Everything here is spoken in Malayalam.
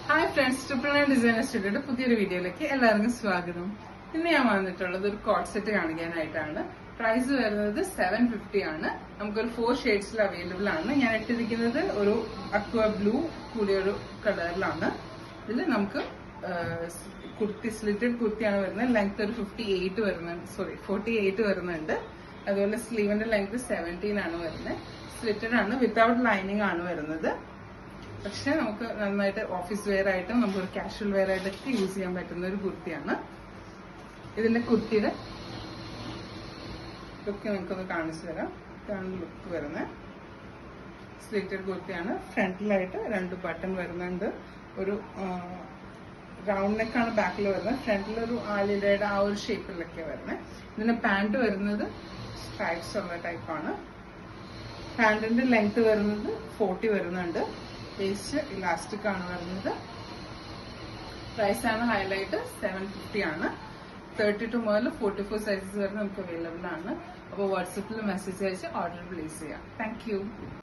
Hi friends, triple nine designer സ്റ്റുഡിയോയുടെ പുതിയൊരു വീഡിയോയിലേക്ക് എല്ലാവർക്കും സ്വാഗതം. ഇന്ന് ഞാൻ വന്നിട്ടുള്ളത് ഒരു കോട്ട് സെറ്റ് കാണിക്കാനായിട്ടാണ്. പ്രൈസ് വരുന്നത് 750 ആണ്. നമുക്കൊരു 4 ഷെയ്ഡ്സിൽ അവൈലബിൾ ആണ്. ഞാൻ ഇട്ടിരിക്കുന്നത് ഒരു അക്വ ബ്ലൂ കൂടിയ ഒരു കളറിലാണ്. ഇതിൽ നമുക്ക് കുർത്തി, സ്ലിറ്റഡ് കുർത്തിയാണ് വരുന്നത്. ലെങ്ത് ഒരു 48 വരുന്നുണ്ട്. അതുപോലെ സ്ലീവിന്റെ ലെങ്ത് 17 ആണ് വരുന്നത്. സ്ലിറ്റഡ് ആണ്, വിത്തൗട്ട് ലൈനിങ് ആണ് വരുന്നത്. പക്ഷെ നമുക്ക് നന്നായിട്ട് ഓഫീസ് വെയർ ആയിട്ടും നമുക്കൊരു കാഷ്വൽ വെയർ ആയിട്ടൊക്കെ യൂസ് ചെയ്യാൻ പറ്റുന്ന ഒരു കുർത്തിയാണ്. ഇതിന്റെ കുർത്തിയുടെ ലുക്ക് നമുക്കൊന്ന് കാണിച്ചു തരാം. ഇതാണ് ലുക്ക് വരുന്നത്. സ്ലിറ്റഡ് കുർത്തിയാണ്. ഫ്രണ്ടിലായിട്ട് 2 ബട്ടൺ വരുന്നുണ്ട്. ഒരു റൗണ്ട് നെക്കാണ് ബാക്കിൽ വരുന്നത്. ഫ്രണ്ടിലൊരു ആലിലയുടെ ആ ഒരു ഷേപ്പിലൊക്കെ വരുന്നത്. ഇതിന്റെ പാന്റ് വരുന്നത് സ്ട്രൈപ്സ് ഉള്ള ടൈപ്പാണ്. പാന്റിന്റെ ലെങ്ത് വരുന്നത് 40 വരുന്നുണ്ട്. വേസ്റ്റ് ഇലാസ്റ്റിക് ആണ് വരുന്നത്. പ്രൈസ് ആണ് ഹൈലൈറ്റ് 750 ആണ്. 32 മുതൽ 44 സൈസസ് വരെ നമുക്ക് അവൈലബിൾ ആണ്. അപ്പോൾ വാട്സപ്പിൽ മെസ്സേജ് അയച്ച് ഓർഡർ പ്ലേസ് ചെയ്യാം. Thank you.